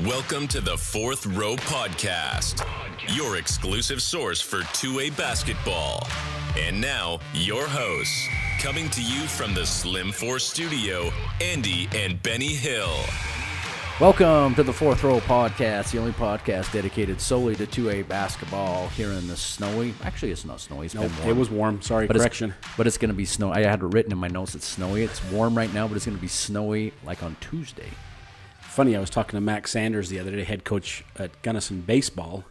Welcome to the Fourth Row Podcast, your exclusive source for 2A basketball. And now, your hosts, coming to you from the Slim 4 studio, Andy and Benny Hill. Welcome to the Fourth Row Podcast, the only podcast dedicated solely to 2A basketball here in the snowy. Actually, it's not snowy. It's been warm. It was warm. Sorry, correction. But it's going to be snowy. I had it written in my notes. It's snowy. It's warm right now, but it's going to be snowy like on Tuesday. Funny, I was talking to Max Sanders the other day, head coach at Gunnison Baseball,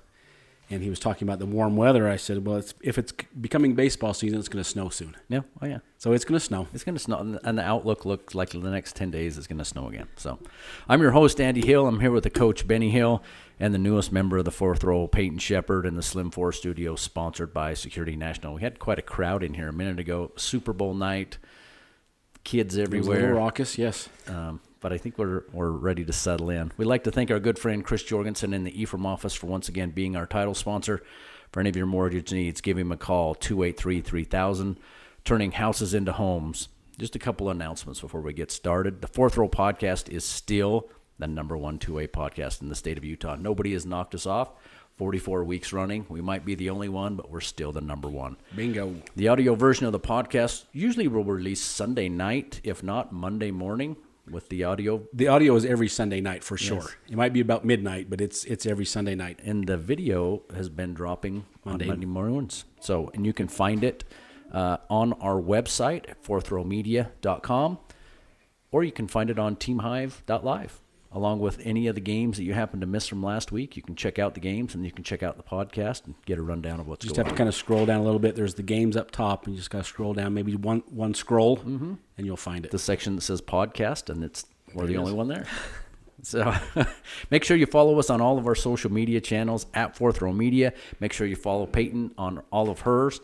and he was talking about the warm weather. I said, well, if it's becoming baseball season, it's going to snow soon. Yeah, oh yeah. So it's going to snow. It's going to snow, and the outlook looks like the next 10 days is going to snow again. So I'm your host, Andy Hill. I'm here with the coach, Benny Hill, and the newest member of the Fourth Row, Peyton Shepard, in the Slim 4 studio, sponsored by Security National. We had quite a crowd in here a minute ago. Super Bowl night, kids everywhere. It was a little raucous, yes. But I think we're ready to settle in. We'd like to thank our good friend Chris Jorgensen in the E15 office for once again being our title sponsor. For any of your mortgage needs, give him a call, 283-3000, turning houses into homes. Just a couple of announcements before we get started. The Fourth Row Podcast is still the number one 2A podcast in the state of Utah. Nobody has knocked us off. 44 weeks running. We might be the only one, but we're still the number one. Bingo. The audio version of the podcast usually will release Sunday night, if not Monday morning. With the audio. The audio is every Sunday night for sure. Yes. It might be about midnight, but it's every Sunday night. And the video has been dropping on Monday mornings. So, and you can find it on our website at fourthrowmedia.com, or you can find it on teamhive.live. Along with any of the games that you happen to miss from last week, you can check out the games and you can check out the podcast and get a rundown of what's going on. Just have to kind of scroll down a little bit. There's the games up top, and you just got to scroll down maybe one scroll, and you'll find it. The section that says podcast, and we're the only one there. So make sure you follow us on all of our social media channels at Fourth Row Media. Make sure you follow Peyton on all of hers.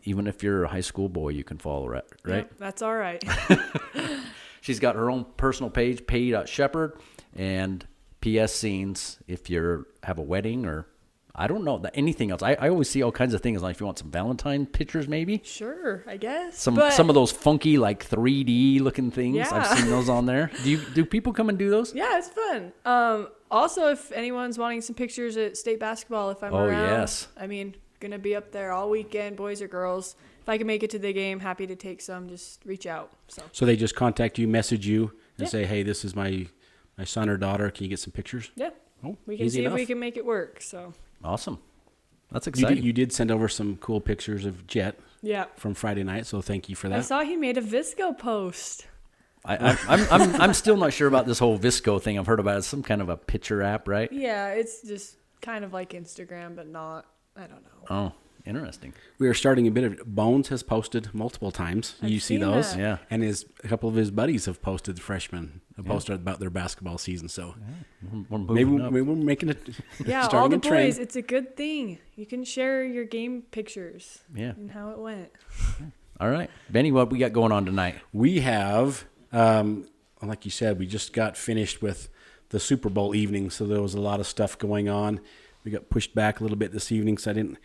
Even if you're a high school boy, you can follow her, right? Yep, that's all right. She's got her own personal page, Pay.Shepard, and PS scenes if you have a wedding or I don't know, anything else. I always see all kinds of things. Like if you want some Valentine pictures, maybe. Sure, I guess. Some of those funky like 3D looking things. Yeah. I've seen those on there. Do people come and do those? Yeah, it's fun. Also, if anyone's wanting some pictures at state basketball, if I'm around. Oh yes. I mean, gonna be up there all weekend, boys or girls. If I can make it to the game, happy to take some. Just reach out. So they just contact you, message you, and say, hey, this is my son or daughter. Can you get some pictures? Yeah. Oh, we can see if we can make it work. So. Awesome. That's exciting. You did send over some cool pictures of Jet. Yeah. From Friday night, so thank you for that. I saw he made a Visco post. I'm still not sure about this whole Visco thing. I've heard about it. It's some kind of a picture app, right? Yeah, it's just kind of like Instagram, but not. I don't know. Oh. Interesting. We are starting a bit of Bones has posted multiple times. I've you see seen those? that. Yeah. And a couple of his buddies have posted, the freshmen have posted about their basketball season. So We're maybe moving up. we're making it. Yeah, starting all the a trend. boys. It's a good thing. You can share your game pictures. Yeah. And how it went. All right. Benny, what we got going on tonight? We have, like you said, we just got finished with the Super Bowl evening, so there was a lot of stuff going on. We got pushed back a little bit this evening, so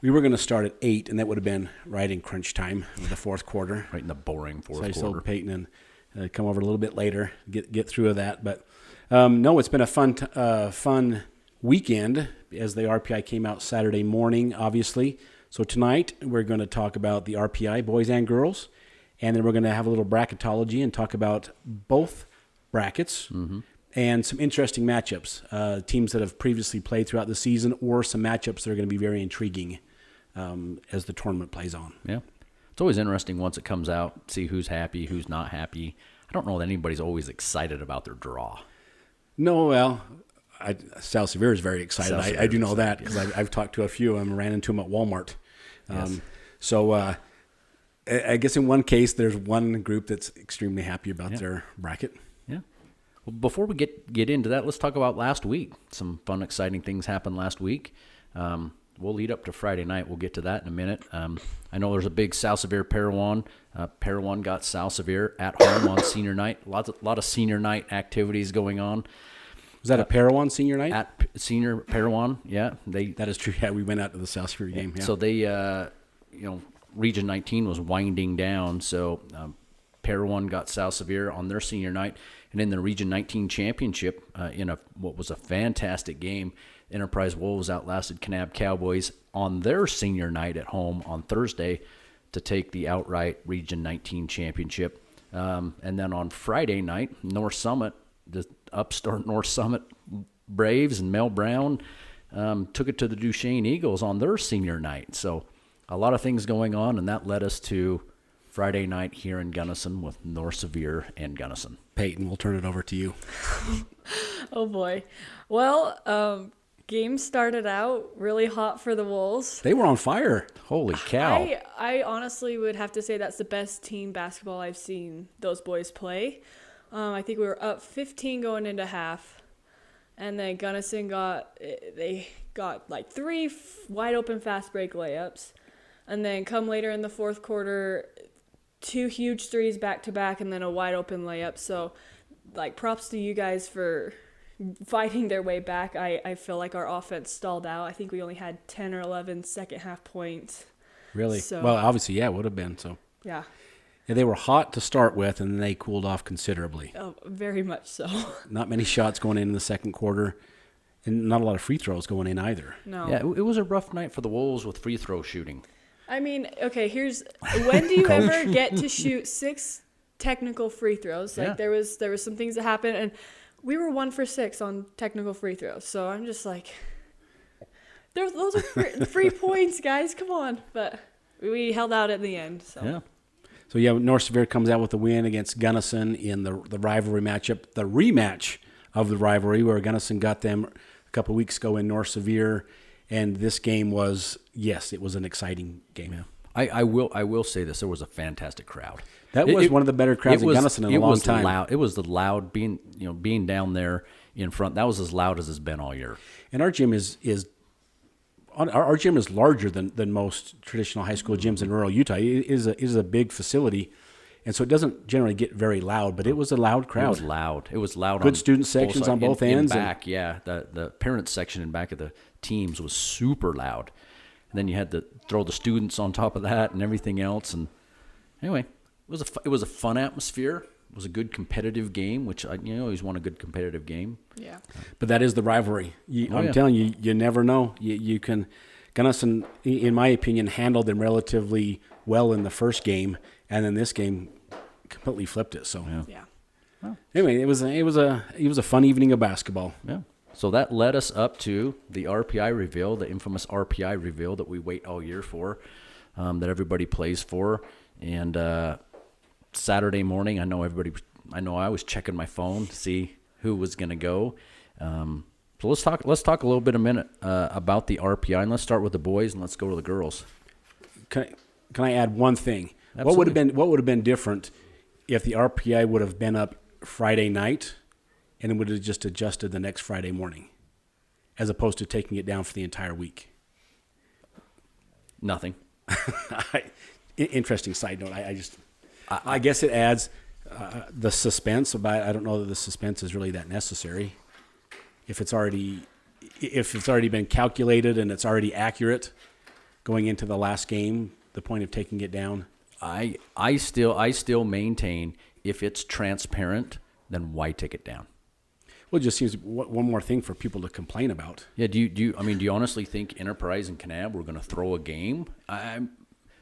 we were going to start at 8, and that would have been right in crunch time of the fourth quarter. Right in the boring fourth so I quarter. told Peyton and come over a little bit later, get through that. But no, it's been a fun weekend as the RPI came out Saturday morning, obviously. So tonight we're going to talk about the RPI, boys and girls, and then we're going to have a little bracketology and talk about both brackets. Mm-hmm. And some interesting matchups, teams that have previously played throughout the season, or some matchups that are going to be very intriguing as the tournament plays on. Yeah. It's always interesting once it comes out, see who's happy, who's not happy. I don't know that anybody's always excited about their draw. No, well, Sal Severe is very excited. I do know that because I've talked to a few of them, ran into them at Walmart. Yes. So I guess in one case, there's one group that's extremely happy about their bracket. Yeah. Well, before we get into that, let's talk about last week. Some fun, exciting things happened last week. We'll lead up to Friday night. We'll get to that in a minute. I know there's a big Sal Severe Parowan. Parowan got Sal Severe at home on senior night. A lot of senior night activities going on. Was that a Parowan senior night? At senior Parowan, yeah. That is true. Yeah, we went out to the Sal Severe game. Yeah. So they, Region 19 was winding down. So Parowan got South Sevier on their senior night. And in the Region 19 championship, in what was a fantastic game, Enterprise Wolves outlasted Kanab Cowboys on their senior night at home on Thursday to take the outright Region 19 championship. And then on Friday night, North Summit, the upstart North Summit Braves and Mel Brown took it to the Duchesne Eagles on their senior night. So a lot of things going on, and that led us to Friday night here in Gunnison with North Sevier and Gunnison. Peyton, we'll turn it over to you. Oh, boy. Well, game started out really hot for the Wolves. They were on fire. Holy cow. I honestly would have to say that's the best team basketball I've seen those boys play. I think we were up 15 going into half. And then Gunnison got like 3 wide open fast break layups. And then come later in the fourth quarter, 2 huge threes back to back and then a wide open layup. So like props to you guys for fighting their way back. I feel like our offense stalled out. I think we only had 10 or 11 second half points. Really? So, well, obviously, yeah, it would have been. So yeah. Yeah, they were hot to start with, and then they cooled off considerably. Oh, very much so. Not many shots going in the second quarter, and not a lot of free throws going in either. No. Yeah, it was a rough night for the Wolves with free throw shooting. I mean, okay, when do you ever get to shoot 6 technical free throws? Like there was some things that happened, and we were 1 for 6 on technical free throws. So I'm just like, those are free points, guys. Come on. But we held out at the end. So. Yeah. So, yeah, North Sevier comes out with a win against Gunnison in the rivalry matchup, the rematch of the rivalry, where Gunnison got them a couple of weeks ago in North Sevier. And this game was, yes, it was an exciting game. Yeah. I will say this. There was a fantastic crowd. That was one of the better crowds in Gunnison in a long time. Loud. It was the loud being down there in front. That was as loud as it's been all year. And our gym is larger than most traditional high school gyms in rural Utah. It is a big facility, and so it doesn't generally get very loud. But it was a loud crowd. It was loud. Good student sections on both ends. In back, the parents section in back of the teams was super loud. And then you had to throw the students on top of that and everything else. And anyway, it was a fun atmosphere. It was a good competitive game, which I always want a good competitive game. Yeah. But that is the rivalry. I'm telling you, you never know. You can. Gunnison, in my opinion, handled them relatively well in the first game, and then this game completely flipped it. So Yeah. Well, anyway, it was a fun evening of basketball. Yeah. So that led us up to the RPI reveal, the infamous RPI reveal that we wait all year for, that everybody plays for. And Saturday morning, I know I was checking my phone to see who was going to go. So let's talk a little bit a minute about the RPI, and let's start with the boys and let's go to the girls. Can I add one thing? Absolutely. What would have been different if the RPI would have been up Friday night and it would have just adjusted the next Friday morning, as opposed to taking it down for the entire week? Nothing. Interesting side note. I guess it adds the suspense. But I don't know that the suspense is really that necessary. If it's already been calculated and it's already accurate going into the last game, the point of taking it down. I still maintain if it's transparent, then why take it down? Well, it just seems one more thing for people to complain about. Yeah. Do you honestly think Enterprise and Kanab were going to throw a game?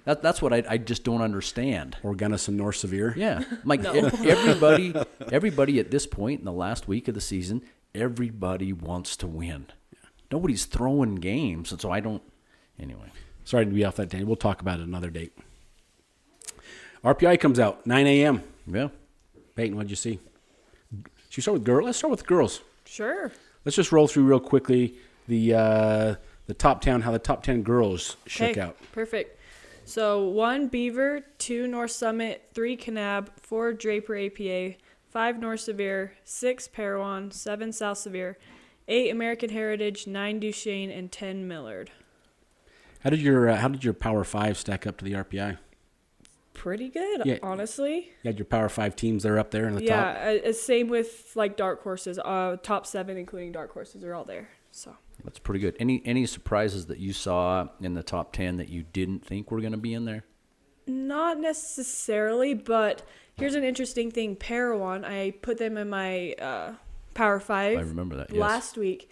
That's what I just don't understand. Or Gunnison North Sevier. Yeah. Like everybody at this point in the last week of the season, everybody wants to win. Yeah. Nobody's throwing games, and so I don't. Anyway. Sorry to be off that day. We'll talk about it another date. RPI comes out 9 a.m. Yeah. Peyton, what'd you see? Should we start with girls? Let's start with girls. Sure. Let's just roll through real quickly the top 10, how the top 10 girls shook out. Perfect. So 1 Beaver, 2 North Summit, 3 Kanab, 4 Draper APA, 5 North Sevier, 6 Parowan, 7 South Sevier, 8 American Heritage, 9 Duchesne, and 10 Millard. How did your Power 5 stack up to the RPI? Pretty good, Yeah. honestly. You had your Power 5 teams there up there in the top? Yeah, same with like dark horses. Top 7, including dark horses, are all there. So That's pretty good. Any surprises that you saw in the top 10 that you didn't think were going to be in there? Not necessarily, but here's an interesting thing. Parowan, I put them in my Power 5. I remember that, yes. Last week.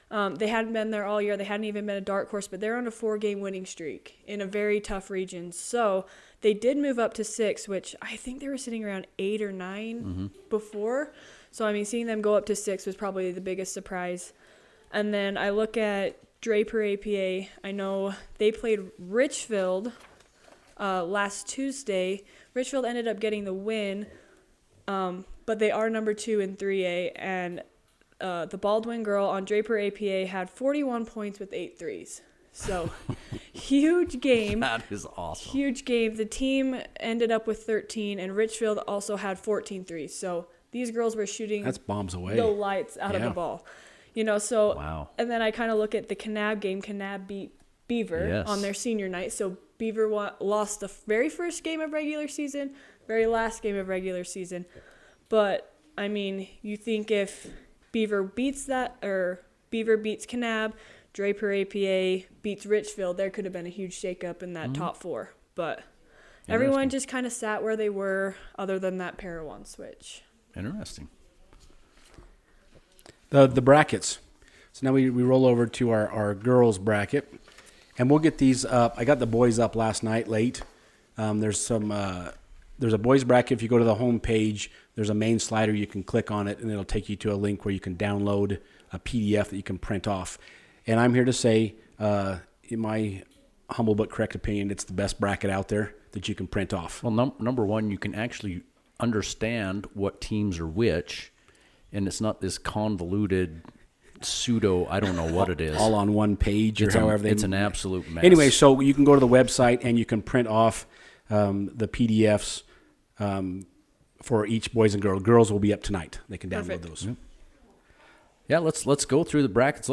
They hadn't been there all year. They hadn't even been a dark horse, but they're on a 4-game winning streak in a very tough region. So they did move up to 6, which I think they were sitting around 8 or 9 before. So, I mean, seeing them go up to 6 was probably the biggest surprise. And then I look at Draper APA. I know they played Richfield last Tuesday. Richfield ended up getting the win, but they are number 2 in 3A, and the Baldwin girl on Draper APA had 41 points with 8 threes. So, huge game. That is awesome. Huge game. The team ended up with 13, and Richfield also had 14 threes. So, these girls were shooting That's bombs away. the lights out of the ball. So, Wow. And then I kind of look at the Kanab game. Kanab beat Beaver on their senior night. So, Beaver lost the very first game of regular season, very last game of regular season. But, I mean, you think if Beaver beats Kanab, Draper APA beats Richfield, there could have been a huge shakeup in that top 4. But everyone just kind of sat where they were, other than that Parowan switch. Interesting. The brackets. So now we roll over to our girls bracket, and we'll get these up. I got the boys up last night late. There's a boys bracket. If you go to the home page, there's a main slider. You can click on it, and it'll take you to a link where you can download a PDF that you can print off. And I'm here to say, in my humble but correct opinion, it's the best bracket out there that you can print off. Well, number one, you can actually understand what teams are which, and it's not this convoluted pseudo, I don't know what it is. All on one page or however. It's an absolute mess. Anyway, so you can go to the website and you can print off the PDFs for each boys and girls. Girls will be up tonight. They can download those. Yeah, let's go through the brackets.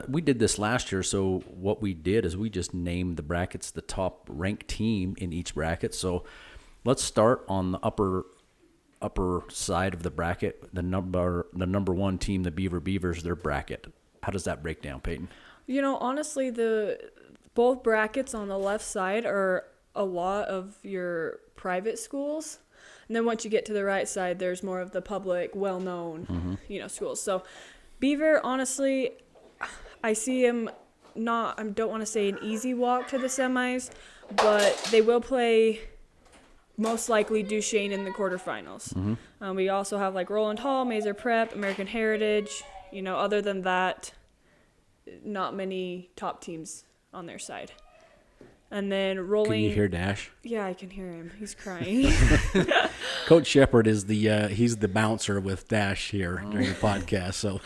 We did this last year, so what we did is we just named the brackets the top ranked team in each bracket. So let's start on the upper side of the bracket. The number 1 team, the Beavers, their bracket. How does that break down, Peyton? Honestly, both brackets on the left side are a lot of your private schools. And then once you get to the right side, there's more of the public, well-known, schools. So Beaver, honestly, I see him I don't want to say an easy walk to the semis, but they will play most likely Duchesne in the quarterfinals. We also have like Roland Hall, Mazer Prep, American Heritage. Other than that, not many top teams on their side. And then rolling. Can you hear Dash? Yeah, I can hear him. He's crying. Coach Shepard is he's the bouncer with Dash here during the podcast. So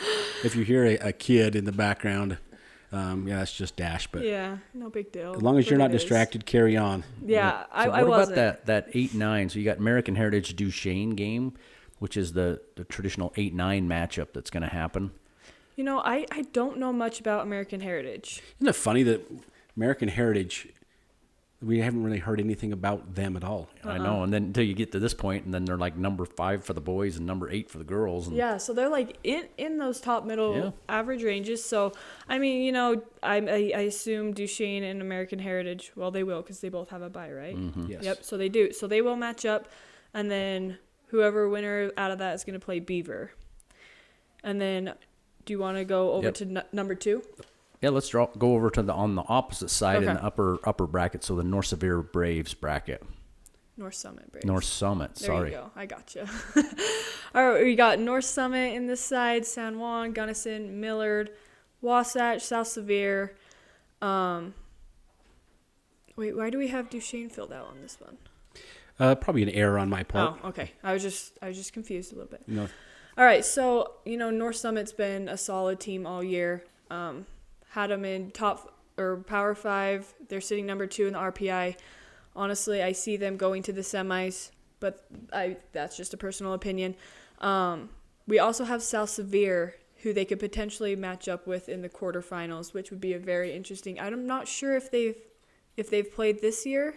if you hear a kid in the background, that's just Dash. But yeah, no big deal. As long as you're not distracted, carry on. Yeah, So I what wasn't. about that 8-9? So you got American Heritage Duchesne game, which is the traditional 8-9 matchup that's going to happen. I don't know much about American Heritage. Isn't it funny that American Heritage, we haven't really heard anything about them at all? I know, and then until you get to this point, and then they're like number 5 for the boys and number 8 for the girls. And yeah, so they're like in those top middle average ranges. So, I mean, I assume Duchesne and American Heritage, well, they will because they both have a bye, right? Yes. Yep, so they do. So they will match up, and then whoever winner out of that is going to play Beaver. And then do you want to go over to number 2? Yeah, let's go over to on the opposite side in Okay. the upper bracket, so the North Severe Braves bracket. North Summit Braves. North Summit, There sorry. you go. I gotcha. All right, we got North Summit in this side, San Juan, Gunnison, Millard, Wasatch, South Sevier. Wait, why do we have Duchesne filled out on this one? Probably an error on my part. Oh, okay. I was just confused a little bit. No. All right, so North Summit's been a solid team all year. Had them in top or Power 5. They're sitting number 2 in the RPI. Honestly, I see them going to the semis, but that's just a personal opinion. We also have South Sevier, who they could potentially match up with in the quarterfinals, which would be a very interesting. I'm not sure if they've played this year,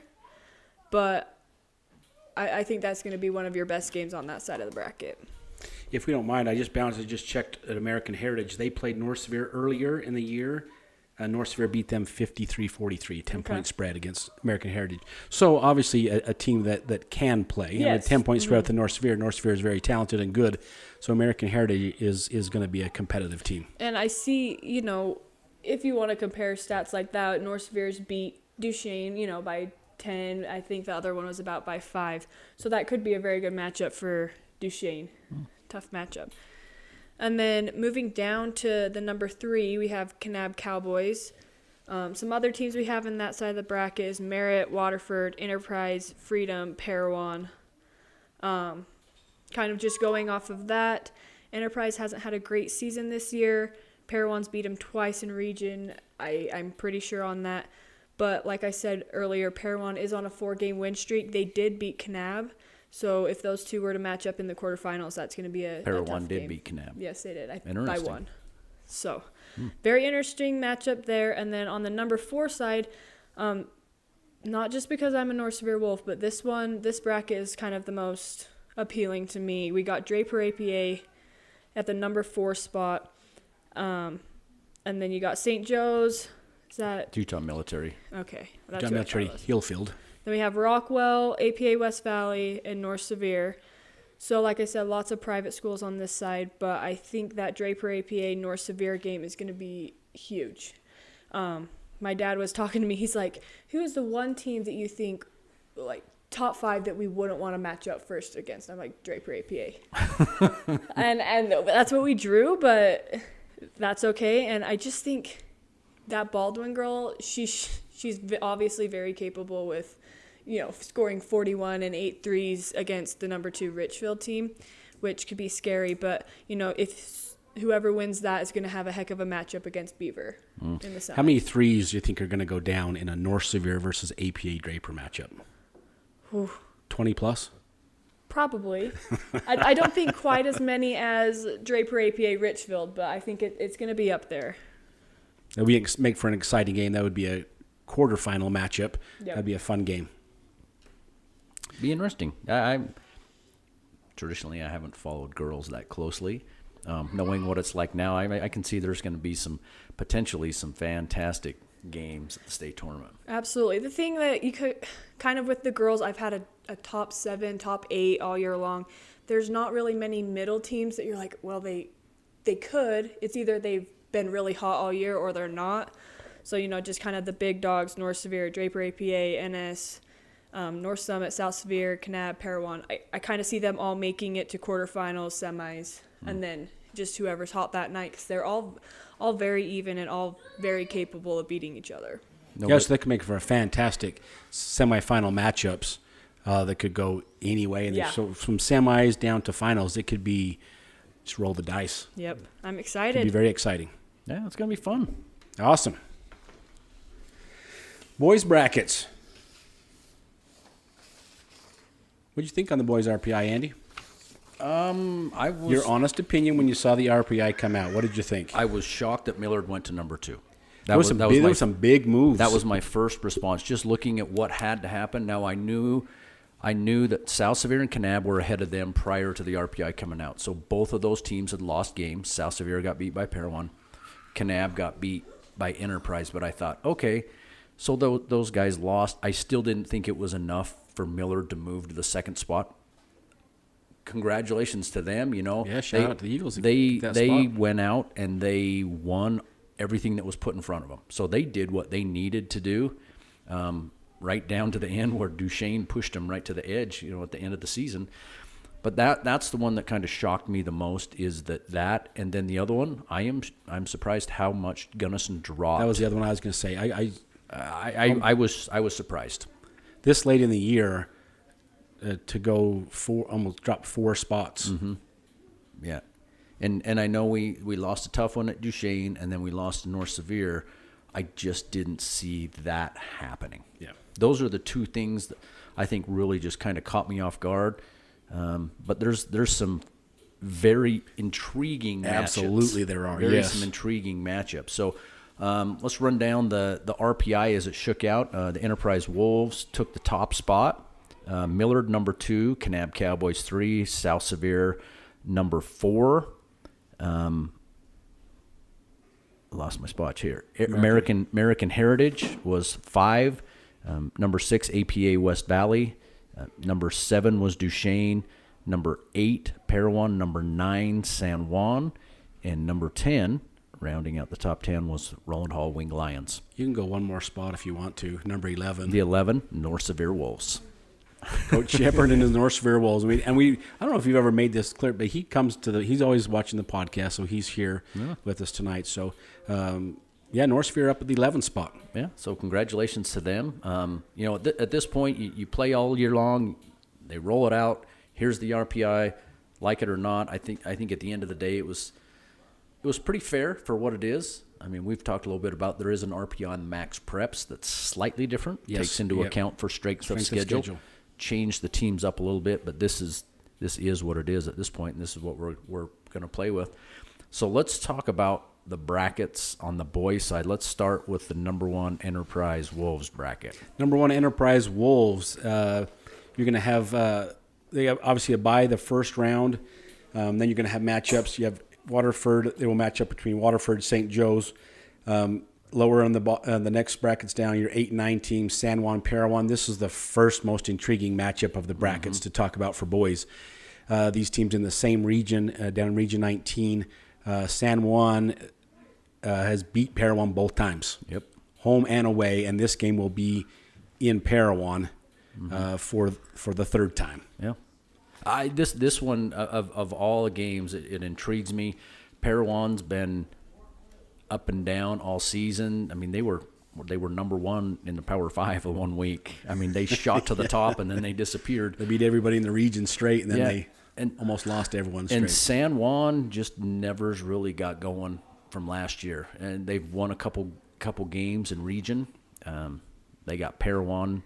but I think that's going to be one of your best games on that side of the bracket. If we don't mind, I just checked at American Heritage. They played North Severe earlier in the year North Severe beat them 53-43, 10-point spread against American Heritage. So obviously a team that can play. Yes. 10-point spread with the North Severe. North Severe is very talented and good. So American Heritage is going to be a competitive team. And I see, if you want to compare stats like that, North Severe's beat Duchesne, by 10. I think the other one was about by 5. So that could be a very good matchup for Duchesne. Tough matchup. And then moving down to the number 3, we have Kanab Cowboys. Some other teams we have in that side of the bracket is Merritt, Waterford, Enterprise, Freedom, Parowan. Kind of just going off of that, Enterprise hasn't had a great season this year. Parowan's beat them twice in region. I'm pretty sure on that. But like I said earlier, Parowan is on a 4-game win streak. They did beat Kanab. So if those two were to match up in the quarterfinals, that's going to be a tough Parowan did game. beat Kanab. Yes, they did. By Interesting. 1. So very interesting matchup there. And then on the number 4 side, not just because I'm a North Severe Wolf, but this bracket is kind of the most appealing to me. We got Draper APA at the number 4 spot. And then you got St. Joe's. Is that Utah Military. okay? Utah Military, Hillfield. Then we have Rockwell, APA West Valley, and North Severe. So like I said, lots of private schools on this side, but I think that Draper APA North Severe game is going to be huge. My dad was talking to me. He's like, who is the one team that you think, like, top 5 that we wouldn't want to match up first against? I'm like, Draper APA. and that's what we drew, but that's okay. And I just think that Baldwin girl, she's obviously very capable with, scoring 41 and 8 threes against the number 2 Richfield team, which could be scary. But, if whoever wins that is going to have a heck of a matchup against Beaver in the side. How many threes do you think are going to go down in a North Severe versus APA Draper matchup? 20 plus? Probably. I don't think quite as many as Draper APA Richfield, but I think it's going to be up there. That would make for an exciting game. That would be a quarterfinal matchup. Yep. That'd be a fun game. Be interesting. I traditionally I haven't followed girls that closely. Knowing what it's like now, I can see there's going to be potentially some fantastic games at the state tournament. Absolutely. The thing that you could kind of with the girls, I've had a top 7, top 8 all year long. There's not really many middle teams that you're like, well, they could. It's either they've been really hot all year or they're not. So, just kind of the big dogs, North Severe, Draper APA, NS, North Summit, South Severe, Kanab, Parowan. I kind of see them all making it to quarterfinals, semis, and then just whoever's hot that night, because they're all very even and all very capable of beating each other. Yes, that could make for a fantastic semifinal matchups that could go anyway. And so from semis down to finals, it could be just roll the dice. Yep, I'm It excited. could be very exciting. Yeah, it's going to be fun. Awesome. Boys brackets. What did you think on the boys RPI, Andy? Your honest opinion when you saw the RPI come out. What did you think? I was shocked that Millard went to number 2. There was some big moves. That was my first response. Just looking at what had to happen. Now I knew that South Severe and Kanab were ahead of them prior to the RPI coming out. So both of those teams had lost games. South Severe got beat by Parowan. Kanab got beat by Enterprise. But I thought, okay, so those guys lost. I still didn't think it was enough for Millard to move to the second spot. Congratulations to them. Yeah, shout out to the Eagles. They went out and they won everything that was put in front of them. So they did what they needed to do. Right down to the end where Duchesne pushed them right to the edge, at the end of the season. But that's the one that kind of shocked me the most is that and then the other one, I'm surprised how much Gunnison dropped. That was the other one I was going to say. I was surprised. This late in the year to go almost drop 4 spots. Mm-hmm. Yeah. And I know we lost a tough one at Duchesne and then we lost to North Severe. I just didn't see that happening. Yeah. Those are the two things that I think really just kind of caught me off guard. But there's some very intriguing matchups. Absolutely there are, Some intriguing matchups. So let's run down the RPI as it shook out. The Enterprise Wolves took the top spot. Millard, number 2. Kanab Cowboys, 3. South Severe, number 4. lost my spot here. American Heritage was 5. Number 6, APA West Valley. Number 7 was Duchesne. Number 8, Parowan. Number 9, San Juan. And number 10, rounding out the top 10, was Roland Hall Winged Lions. You can go one more spot if you want to. Number 11. The 11, North Severe Wolves. Coach Shepard and his North Severe Wolves. I don't know if you've ever made this clear, but he's always watching the podcast, so he's here with us tonight. So, North Severe up at the 11th spot. Yeah, so congratulations to them. At this point, you play all year long. They roll it out. Here's the RPI, like it or not. I think at the end of the day, it was pretty fair for what it is. I mean, we've talked a little bit about there is an RPI on Max Preps that's slightly different. Yes, takes into account for strength of schedule. Change the teams up a little bit, but this is what it is at this point, and this is what we're going to play with. So let's talk about the brackets on the boys' side. Let's start with the number 1 Enterprise Wolves bracket. Number 1 Enterprise Wolves. You're going to have they have obviously a bye the first round. Then you're going to have matchups. You have Waterford. They will match up between Waterford, St. Joe's. Lower on the next brackets down, your 8 and 9 teams, San Juan, Parowan. This is the first most intriguing matchup of the brackets to talk about for boys. These teams in the same region, down in Region 19. San Juan has beat Parowan both times. Yep. Home and away, and this game will be in Parowan for the third time. Yeah. This one, of all the games, it intrigues me. Parowan's been up and down all season. I mean, they were number 1 in the Power 5 for 1 week. I mean, they shot to the top and then they disappeared. They beat everybody in the region straight, and then they almost lost everyone straight. And San Juan just never's really got going from last year, and they've won a couple games in region. They got Parowan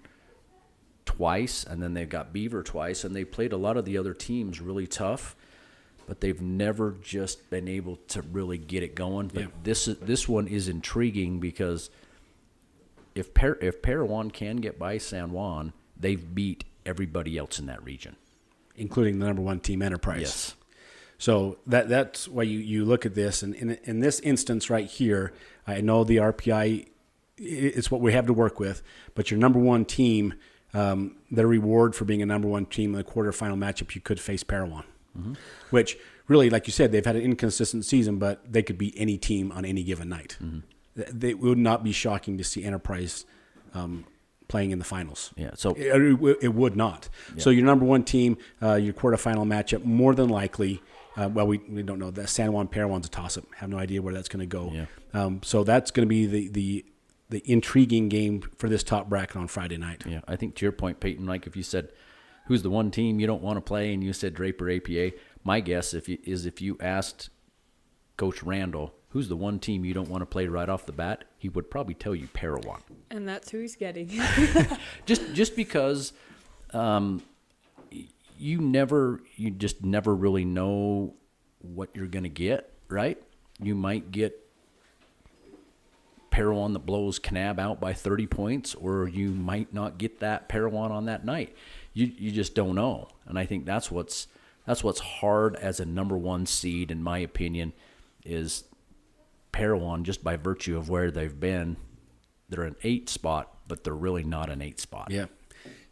twice, and then they've got Beaver twice, and they played a lot of the other teams really tough. But they've never just been able to really get it going. But this one is intriguing because if Parowan can get by San Juan, they've beat everybody else in that region, including the number 1 team, Enterprise. Yes. So that's why you look at this, and in this instance right here, I know the RPI is what we have to work with, but your number 1 team, their reward for being a number 1 team in the quarterfinal matchup, you could face Parowan. Which really, like you said, they've had an inconsistent season, but they could beat any team on any given night. It would not be shocking to see Enterprise playing in the finals. Yeah, so it would not. Yeah. So your number 1 team, your quarterfinal matchup, more than likely. We don't know. That San Juan Parowan's a toss-up. Have no idea where that's going to go. Yeah. So that's going to be the intriguing game for this top bracket on Friday night. Yeah, I think to your point, Peyton, like if you said, who's the 1 team you don't want to play, and you said Draper APA, my guess is if you asked Coach Randall, who's the 1 team you don't want to play right off the bat, he would probably tell you Parowan. And that's who he's getting. just because you just never really know what you're going to get, right? You might get Parowan that blows Kanab out by 30 points, or you might not get that Parowan on that night. You just don't know, and I think that's what's hard as a number 1 seed, in my opinion, is Parowan, just by virtue of where they've been. They're an 8 spot, but they're really not an 8 spot. Yeah,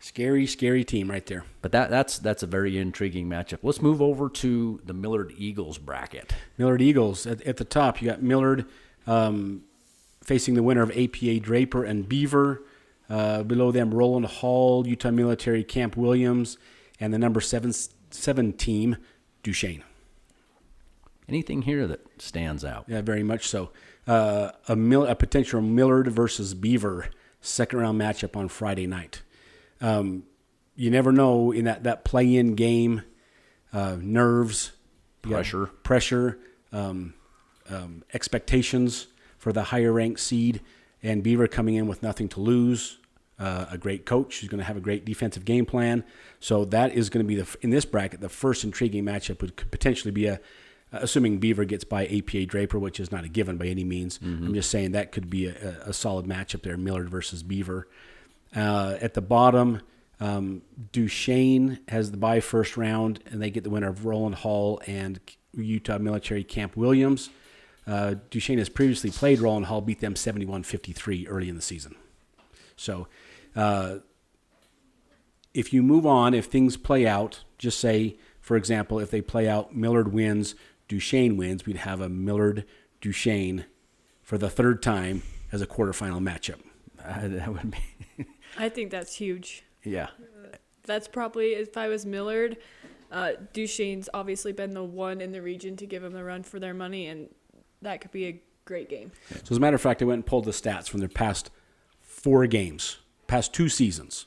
scary team right there. But that's a very intriguing matchup. Let's move over to the Millard Eagles bracket. Millard Eagles at the top. You got Millard facing the winner of APA Draper and Beaver. Below them, Roland Hall, Utah Military, Camp Williams, and the number 7 team, Duchesne. Anything here that stands out? Yeah, very much so. A potential Millard versus Beaver second-round matchup on Friday night. You never know in that play-in game, nerves, pressure, expectations for the higher-ranked seed, and Beaver coming in with nothing to lose. A great coach who's going to have a great defensive game plan. So that is going to be, in this bracket, the first intriguing matchup could potentially be assuming Beaver gets by APA Draper, which is not a given by any means. Mm-hmm. I'm just saying that could be a solid matchup there, Millard versus Beaver. At the bottom, Duchesne has the bye first round, and they get the winner of Roland Hall and Utah Military Camp Williams. Duchesne has previously played Roland Hall, beat them 71-53 early in the season. So if you move on, if things play out, just say, for example, if they play out Millard wins, Duchesne wins, we'd have a Millard-Duchesne for the third time as a quarterfinal matchup. That would be. I think that's huge. Yeah. That's probably, if I was Millard, Duchesne's obviously been the one in the region to give them the run for their money, and that could be a great game. So as a matter of fact, I went and pulled the stats from their past 4 games, past 2 seasons.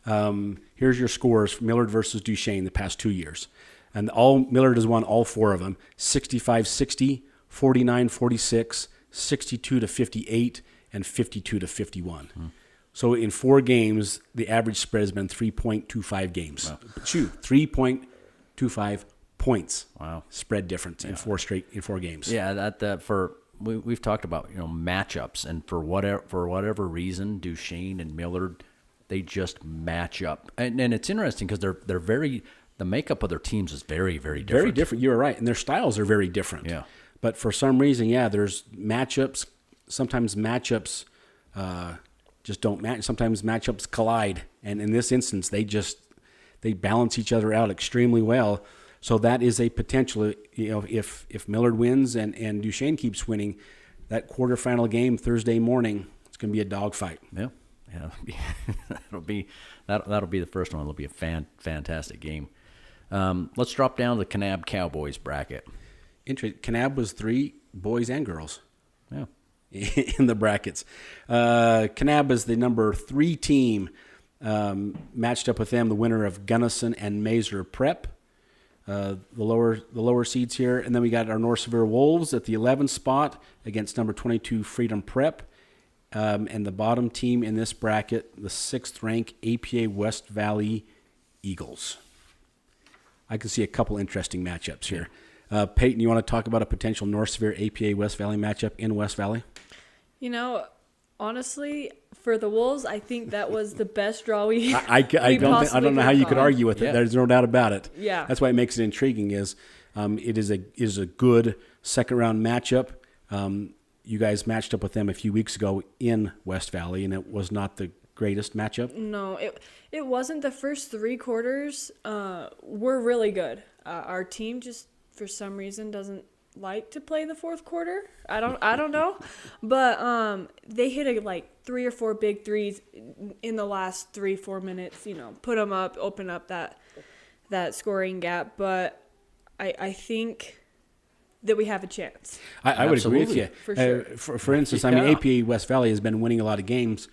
Here's your scores for Millard versus Duchesne the past 2 years. And Millard has won all 4 of them, 65-60, 49-46, 62-58, and 52-51. So in 4 games, the average spread has been 3.25 games. Wow. 3.25 points. Wow. Spread difference in 4 games. Yeah, we've talked about matchups, and for whatever reason, Duchesne and Millard, they just match up, and it's interesting because they're very, the makeup of their teams is very, very different. Very different. You're right, and their styles are very different. Yeah. But for some reason, there's matchups. Sometimes matchups just don't match. Sometimes matchups collide, and in this instance, they balance each other out extremely well. So that is a potential. If Millard wins and Duchesne keeps winning, that quarterfinal game Thursday morning, it's going to be a dogfight. Yeah. that'll be the first one. It'll be a fantastic game. Let's drop down to the Kanab Cowboys bracket. Interesting. Kanab was 3 boys and girls. Yeah. In the brackets. Kanab is the number 3 team, matched up with them, the winner of Gunnison and Mazer Prep, the lower seeds here. And then we got our North Severe Wolves at the 11th spot against number 22 Freedom Prep. And the bottom team in this bracket, the 6th rank APA West Valley Eagles. I can see a couple interesting matchups here. Peyton, you want to talk about a potential North Severe APA West Valley matchup in West Valley? Honestly, for the Wolves, I think that was the best draw we. I don't know how you could argue with it. Yeah. There's no doubt about it. Yeah, that's why it makes it intriguing. It is a good second round matchup. You guys matched up with them a few weeks ago in West Valley, and it was not the greatest matchup. No, it wasn't. The first 3 quarters were really good. Our team just, for some reason, doesn't like to play the fourth quarter. I don't know, but they hit 3 or 4 big threes in the last 3-4 minutes. Put them up, open up that scoring gap. But I think that we have a chance. I would agree with you. For sure. For instance, I mean, APA West Valley has been winning a lot of games.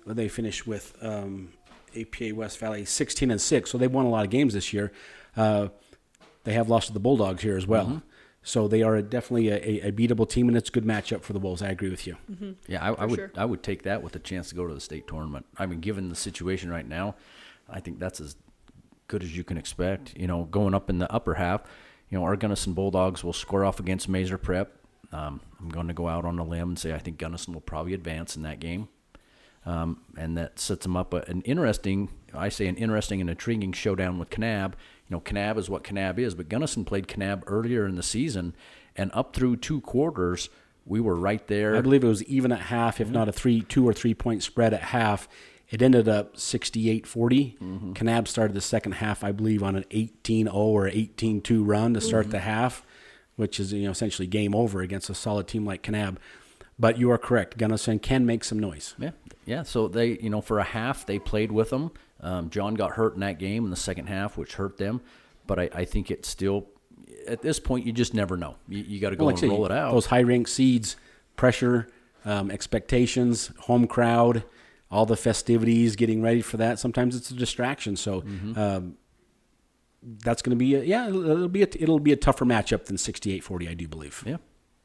They finished with APA West Valley 16-6, so they've won a lot of games this year. They have lost to the Bulldogs here as well. Mm-hmm. So they are definitely a beatable team, and it's a good matchup for the Wolves. I agree with you. Mm-hmm. Yeah, I would take that with a chance to go to the state tournament. I mean, given the situation right now, I think that's as good as you can expect. Going up in the upper half, our Gunnison Bulldogs will score off against Mazer Prep. I'm going to go out on a limb and say I think Gunnison will probably advance in that game. And that sets them up an interesting and intriguing showdown with Kanab. Kanab is what Kanab is, but Gunnison played Kanab earlier in the season, and up through 2 quarters, we were right there. I believe it was even at half, if not a 2 or 3 point spread at half. It ended up 68-40. Mm-hmm. Kanab started the second half, I believe, on an 18-0 or 18-2 run to start the half, which is essentially game over against a solid team like Kanab. But you are correct. Gunnison can make some noise. Yeah. So they, for a half, they played with them. John got hurt in that game in the second half, which hurt them. But I think it's still, at this point, you just never know. You got to go and roll it out. Those high-ranked seeds, pressure, expectations, home crowd, all the festivities, getting ready for that. Sometimes it's a distraction. So that's going to be it'll be a tougher matchup than 68-40, I do believe. Yeah.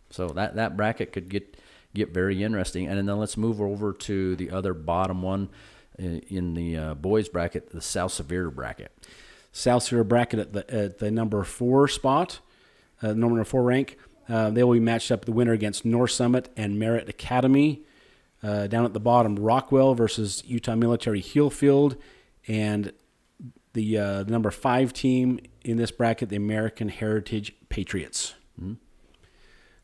So that bracket could get very interesting. And then let's move over to the other bottom one in the boys bracket, the South Severe bracket. South Severe bracket at the number 4 spot, number 4 rank. They will be matched up the winner against North Summit and Merritt Academy. Down at the bottom, Rockwell versus Utah Military Hillfield, and the number 5 team in this bracket, the American Heritage Patriots. Mm-hmm.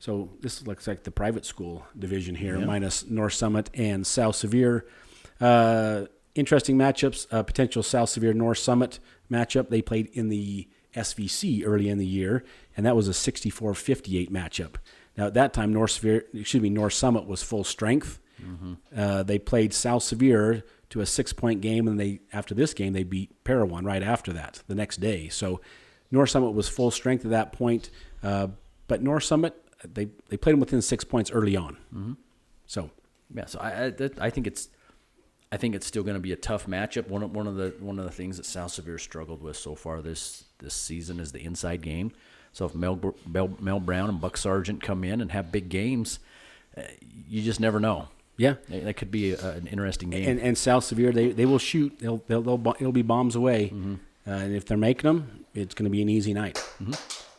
So this looks like the private school division here, minus North Summit and South Sevier. Interesting matchups. Potential South Sevier North Summit matchup. They played in the SVC early in the year, and that was a 64-58 matchup. Now at that time, North Summit was full strength. They played South Sevier to a 6-point game, and after this game they beat Parowan right after that the next day. So North Summit was full strength at that point, but North Summit they played them within 6 points early on. So I think it's still going to be a tough matchup. One of the things that South Sevier struggled with so far this season is the inside game. So if Mel Brown and Buck Sargent come in and have big games, you just never know. Yeah, that could be an interesting game. And South Sevier, they will shoot. It'll be bombs away, and if they're making them, it's going to be an easy night.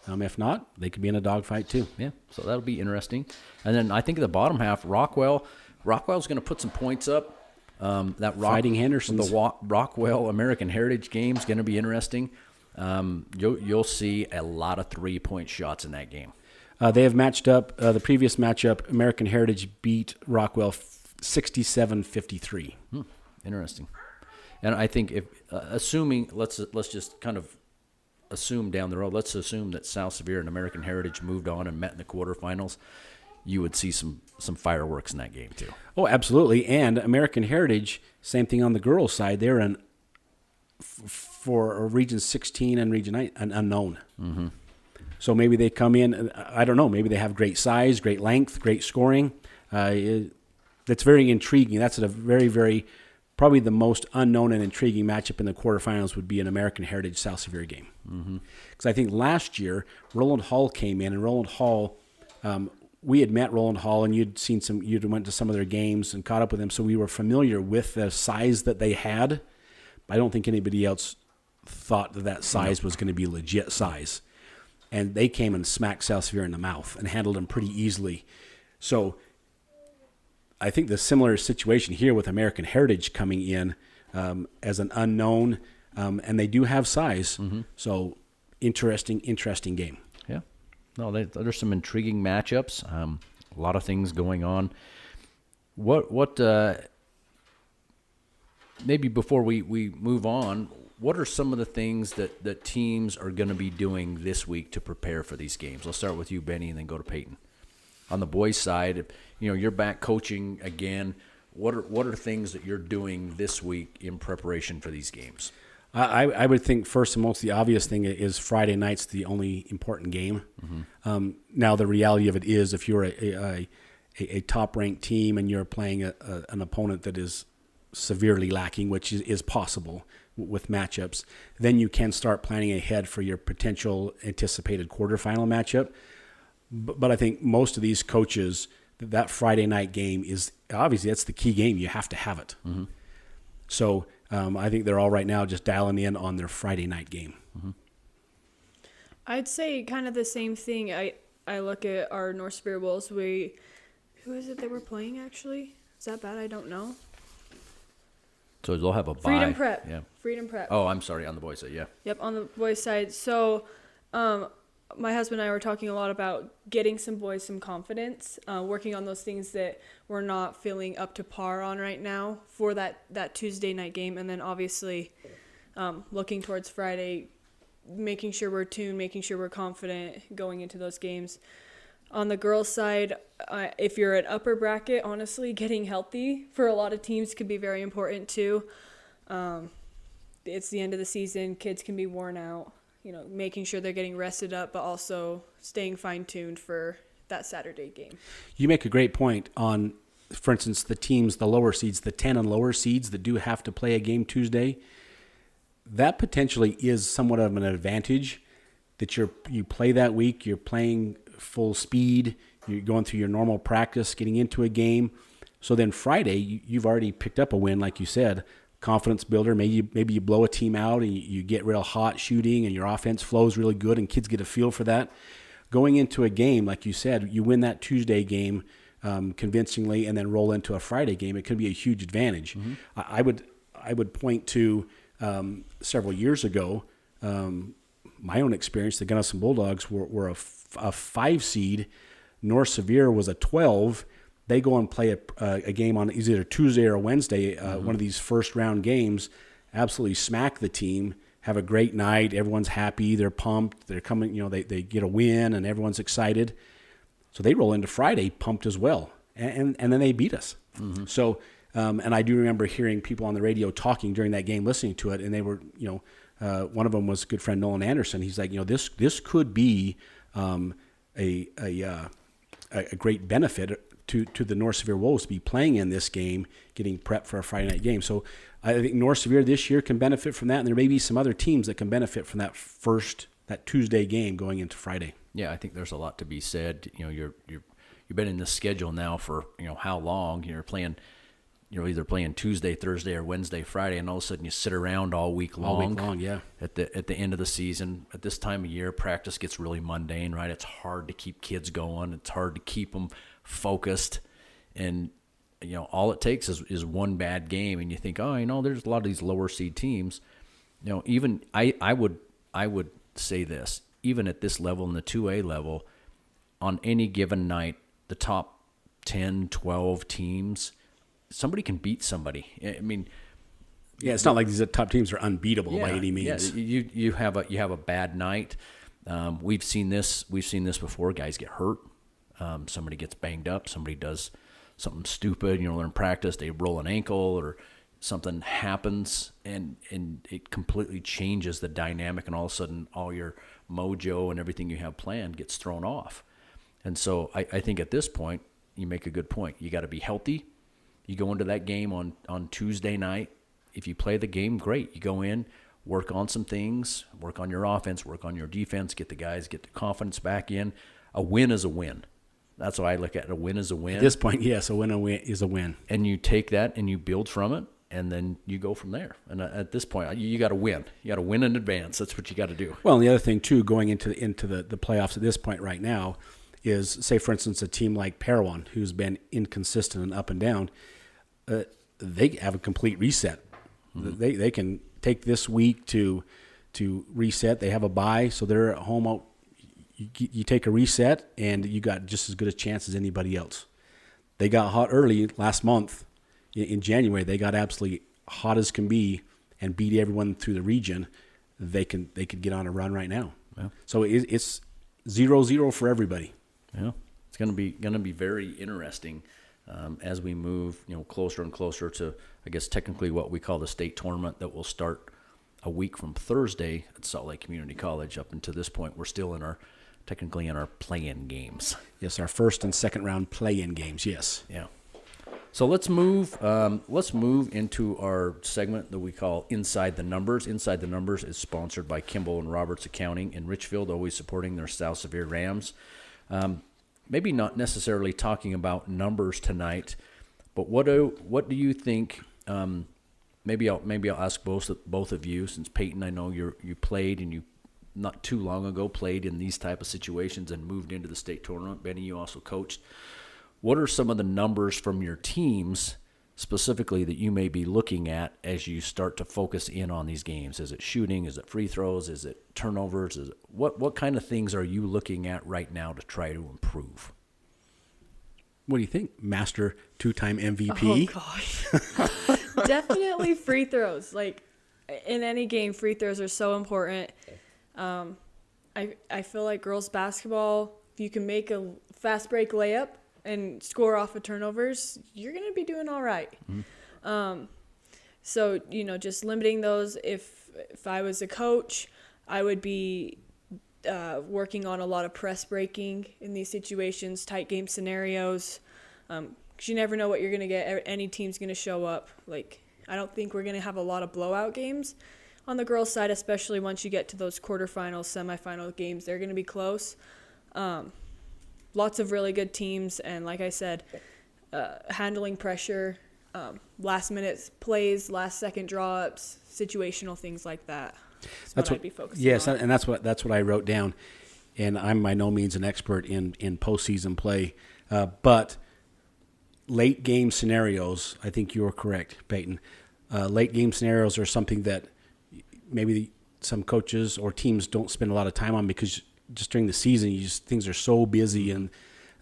If not, they could be in a dogfight too. Yeah, so that'll be interesting. And then I think the bottom half, Rockwell's going to put some points up. Fighting Henderson's. The Rockwell American Heritage game is going to be interesting. You'll see a lot of 3-point shots in that game. They have matched up. The previous matchup, American Heritage beat Rockwell 67-53. Interesting. And I think if assuming let's just kind of assume down the road. Let's assume that South Sevier and American Heritage moved on and met in the quarterfinals. You would see some fireworks in that game too. Oh, absolutely. And American Heritage, same thing on the girls' side. They're for Region 16 and Region 9, an unknown. So maybe they come in, I don't know, maybe they have great size, great length, great scoring. That's very intriguing. That's a very, very, probably the most unknown and intriguing matchup in the quarterfinals would be an American Heritage South Sevier game. Because I think last year, Roland Hall came in, and Roland Hall, we had met Roland Hall, and you'd went to some of their games and caught up with them, so we were familiar with the size that they had. But I don't think anybody else thought that size was going to be legit size. And they came and smacked South Sevier in the mouth and handled them pretty easily. So I think the similar situation here with American Heritage coming in as an unknown, and they do have size. So interesting game. Yeah. No, there's some intriguing matchups. A lot of things going on. What maybe before we move on, what are some of the things that teams are going to be doing this week to prepare for these games? Let's start with you, Benny, and then go to Peyton. On the boys' side, you're back coaching again. What are things that you're doing this week in preparation for these games? I would think first and most the obvious thing is Friday night's the only important game. Now the reality of it is if you're a top-ranked team and you're playing an opponent that is severely lacking, which is possible with matchups, then you can start planning ahead for your potential anticipated quarterfinal matchup. But I think most of these coaches, that Friday night game is obviously that's the key game. You have to have it. So I think they're all right now just dialing in on their Friday night game. I'd say kind of the same thing. I look at our North Sevier Wolves. Who is it that we're playing actually? Is that bad? I don't know. So they'll have a bye. Freedom Prep. Yeah. Freedom Prep. Oh, I'm sorry, on the boys' side, yeah. Yep, on the boys' side. So my husband and I were talking a lot about getting some boys some confidence, working on those things that we're not feeling up to par on right now for that Tuesday night game. And then obviously looking towards Friday, making sure we're tuned, making sure we're confident going into those games. On the girls' side, if you're an upper bracket, honestly, getting healthy for a lot of teams could be very important too. It's the end of the season. Kids can be worn out. Making sure they're getting rested up, but also staying fine-tuned for that Saturday game. You make a great point on, for instance, the teams, the lower seeds, the 10 and lower seeds that do have to play a game Tuesday. That potentially is somewhat of an advantage that you play that week. You're playing full speed. You're going through your normal practice, getting into a game. So then Friday, you've already picked up a win, like you said. Confidence builder. Maybe you blow a team out and you get real hot shooting and your offense flows really good and kids get a feel for that. Going into a game, like you said, you win that Tuesday game convincingly and then roll into a Friday game. It could be a huge advantage. I would point to several years ago, my own experience. The Gunnison Bulldogs were a 5 seed North Severe was a 12. They go and play a game on either Tuesday or Wednesday, one of these first round games, absolutely smack the team, have a great night. Everyone's happy. They're pumped. They're coming, they get a win and everyone's excited. So they roll into Friday pumped as well. And then they beat us. Mm-hmm. So, and I do remember hearing people on the radio talking during that game, listening to it. And they were, one of them was good friend Nolan Anderson. He's like, this could be a great benefit to the North Severe Wolves to be playing in this game, getting prepped for a Friday night game. So I think North Severe this year can benefit from that, and there may be some other teams that can benefit from that Tuesday game going into Friday. Yeah, I think there's a lot to be said. You've been in this schedule now for how long? You're either playing Tuesday, Thursday, or Wednesday, Friday, and all of a sudden you sit around all week long. All week long, yeah. At the end of the season, at this time of year, practice gets really mundane, right? It's hard to keep kids going. It's hard to keep them focused, and all it takes is one bad game, and you think, there's a lot of these lower seed teams. Even I would say this, even at this level, in the 2A level, on any given night, the top 10, 12 teams, somebody can beat somebody. I mean, yeah, it's not like these top teams are unbeatable by any means. Yeah, you have a bad night. We've seen this before. Guys get hurt. Somebody gets banged up. Somebody does something stupid. They're in practice. They roll an ankle or something happens, and it completely changes the dynamic. And all of a sudden, all your mojo and everything you have planned gets thrown off. And so I think at this point, you make a good point. You got to be healthy. You go into that game on Tuesday night. If you play the game, great. You go in, work on some things, work on your offense, work on your defense, get the confidence back in. A win is a win. That's how I look at it. A win is a win. At this point, yes, a win is a win. And you take that and you build from it, and then you go from there. And at this point, you got to win. You got to win in advance. That's what you got to do. Well, and the other thing, too, going into the playoffs at this point right now is, say, for instance, a team like Parowan, who's been inconsistent and up and down, they have a complete reset. Mm-hmm. They can take this week to reset. They have a bye, so they're at home out. You take a reset, and you got just as good a chance as anybody else. They got hot early last month in January. They got absolutely hot as can be and beat everyone through the region. They could get on a run right now. Yeah. So it's 0-0 for everybody. Yeah, it's going to be very interesting as we move closer and closer to, I guess, technically what we call the state tournament that will start a week from Thursday at Salt Lake Community College. Up until this point, we're still technically in our play-in games. Yes, our first and second round play-in games. Yes. Yeah. So let's move into our segment that we call Inside the Numbers. Inside the Numbers is sponsored by Kimball and Roberts Accounting in Richfield, always supporting their South Severe Rams. Maybe not necessarily talking about numbers tonight, but what do you think? Maybe I'll ask both of you, since Peyton, I know you played and you not too long ago played in these type of situations and moved into the state tournament. Benny, you also coached. What are some of the numbers from your teams specifically that you may be looking at as you start to focus in on these games? Is it shooting? Is it free throws? Is it turnovers? Is it what kind of things are you looking at right now to try to improve? What do you think, Master 2-time MVP? Oh gosh, definitely free throws. Like in any game, free throws are so important. I feel like girls basketball, if you can make a fast break layup and score off of turnovers, you're going to be doing all right. Mm-hmm. So, just limiting those. If I was a coach, I would be working on a lot of press breaking in these situations, tight game scenarios, because you never know what you're going to get. Any team's going to show up. Like, I don't think we're going to have a lot of blowout games on the girls' side, especially once you get to those quarterfinals, semifinal games. They're going to be close. Lots of really good teams, and like I said, handling pressure, last-minute plays, last-second draw-ups, situational things like that. That's what I'd be focusing on. Yes, and that's what I wrote down. And I'm by no means an expert in postseason play, but late game scenarios, I think you're correct, Peyton. Late game scenarios are something that maybe some coaches or teams don't spend a lot of time on, because just during the season, things are so busy, and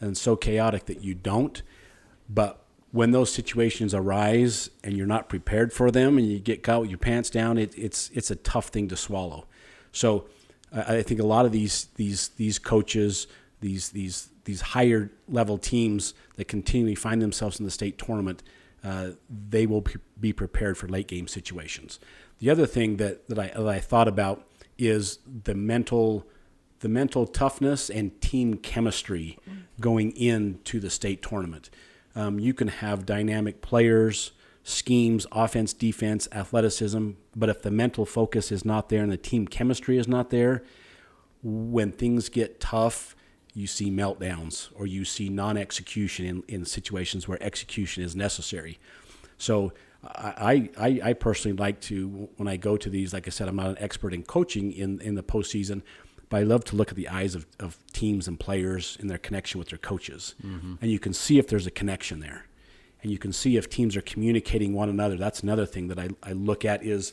and so chaotic that you don't. But when those situations arise and you're not prepared for them and you get caught with your pants down, it's a tough thing to swallow. So I think a lot of these coaches, these higher level teams that continually find themselves in the state tournament, they will be prepared for late game situations. The other thing that I thought about is the mental toughness and team chemistry going into the state tournament. You can have dynamic players, schemes, offense, defense, athleticism, but if the mental focus is not there and the team chemistry is not there, when things get tough, you see meltdowns or you see non-execution in situations where execution is necessary. So I personally like to, when I go to these, like I said, I'm not an expert in coaching in the postseason, but I love to look at the eyes of teams and players and their connection with their coaches. Mm-hmm. And you can see if there's a connection there. And you can see if teams are communicating one another. That's another thing that I look at is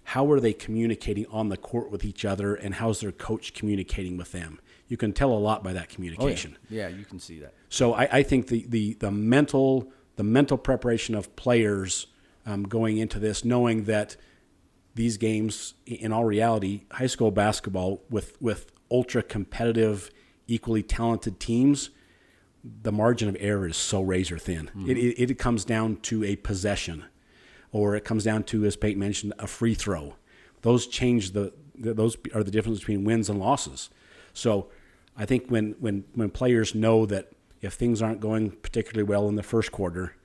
how are they communicating on the court with each other and how's their coach communicating with them. You can tell a lot by that communication. Oh, yeah, you can see that. So I think the mental preparation of players going into this, knowing that these games, in all reality, high school basketball with ultra competitive, equally talented teams, the margin of error is so razor thin. Mm-hmm. It comes down to a possession, or it comes down to, as Peyton mentioned, a free throw. Those change those are the difference between wins and losses. So I think when players know that if things aren't going particularly well in the first quarter,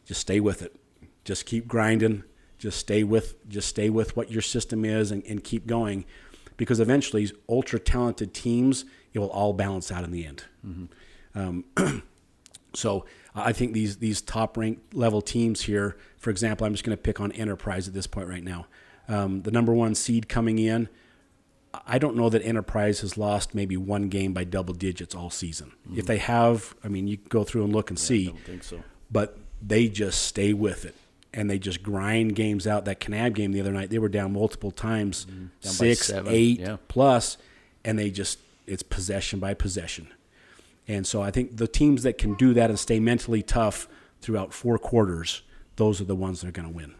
just stay with it. Just keep grinding. Just stay with what your system is and keep going, because eventually ultra talented teams, it will all balance out in the end. Mm-hmm. So I think these top ranked level teams here, for example, I'm just going to pick on Enterprise at this point right now. The number 1 seed coming in, I don't know that Enterprise has lost maybe one game by double digits all season. Mm-hmm. If they have, I mean, you can go through and look and see. I don't think so. But they just stay with it. And they just grind games out. That Kanab game the other night, they were down multiple times, 6, 8 plus, and it's possession by possession. And so I think the teams that can do that and stay mentally tough throughout 4 quarters, those are the ones that are going to win.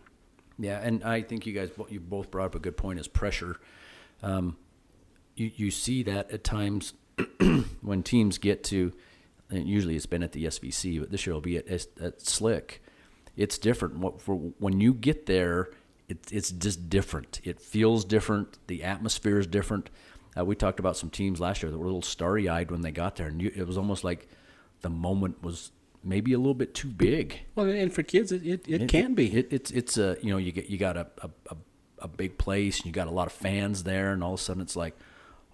Yeah, and I think you both brought up a good point, is pressure. You see that at times when teams get to, and usually it's been at the SVC, but this year will be at Slick. It's different. When you get there, it's just different. It feels different. The atmosphere is different. We talked about some teams last year that were a little starry-eyed when they got there, and it was almost like the moment was maybe a little bit too big. Well, and for kids, it can be. It's you got a big place, and you got a lot of fans there, and all of a sudden it's like,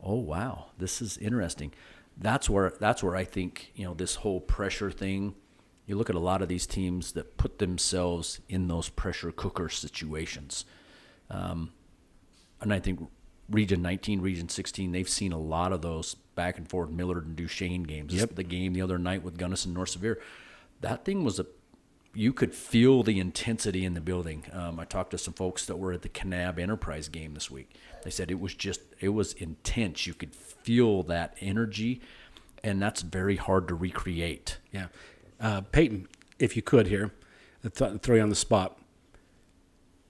oh wow, this is interesting. That's where I think this whole pressure thing. You look at a lot of these teams that put themselves in those pressure cooker situations. And I think Region 19, Region 16, they've seen a lot of those back and forth Millard and Duchesne games. Yep. The game the other night with Gunnison and North Severe, that thing was you could feel the intensity in the building. I talked to some folks that were at the Kanab Enterprise game this week. They said it was intense. You could feel that energy, and that's very hard to recreate. Yeah. Peyton, if you could here, throw you on the spot.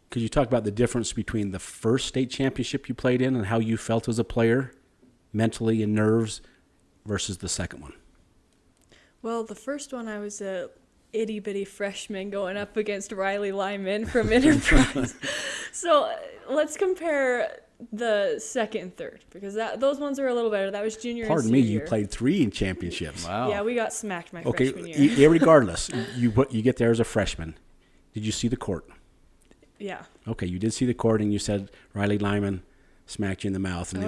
Could you talk about the difference between the first state championship you played in and how you felt as a player, mentally and nerves, versus the second one? Well, the first one I was a itty-bitty freshman going up against Riley Lyman from Enterprise. So let's compare the second and third, because those ones were a little better. That was junior and senior. Pardon me, you played 3 in championships. Wow. Yeah, we got smacked my freshman year. Okay, regardless, you get there as a freshman. Did you see the court? Yeah. Okay, you did see the court, and you said Riley Lyman smacked you in the mouth. And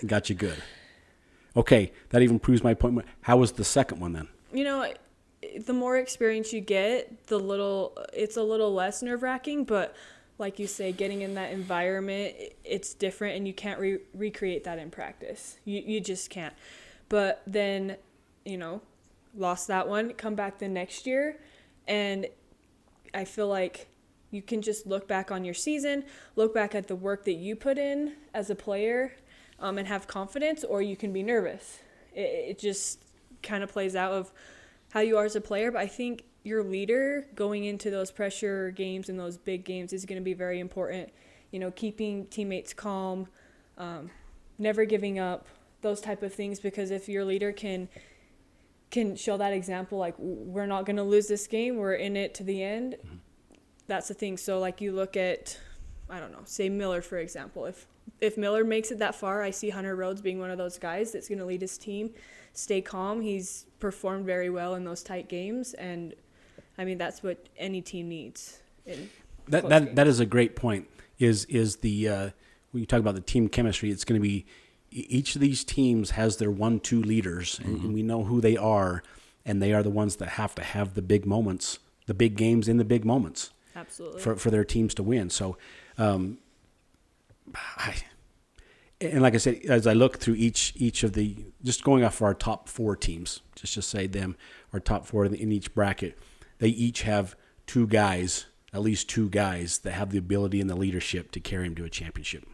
got you good. Okay, that even proves my point. How was the second one then? The more experience you get, it's a little less nerve-wracking, but like you say, getting in that environment, it's different, and you can't recreate that in practice. You just can't. But then, lost that one, come back the next year, and I feel like you can just look back on your season, look back at the work that you put in as a player, and have confidence, or you can be nervous. kind of plays out of how you are as a player. But I think your leader going into those pressure games and those big games is going to be very important. You know, keeping teammates calm, never giving up, those type of things. Because if your leader can show that example, like, we're not going to lose this game, we're in it to the end, that's the thing. So, like, you look at, I don't know, say Miller, for example. If Miller makes it that far, I see Hunter Rhodes being one of those guys that's going to lead his team, stay calm. He's performed very well in those tight games, and, I mean, that's what any team needs. That is a great point, is the when you talk about the team chemistry, it's going to be each of these teams has their 1-2 leaders, and we know who they are, and they are the ones that have to have the big moments, the big games in the big moments. Absolutely. For their teams to win. So, and like I said, as I look through each of the, just going off our top 4 teams, just to say them, our top 4 in each bracket, they each have 2 guys, at least 2 guys that have the ability and the leadership to carry them to a championship.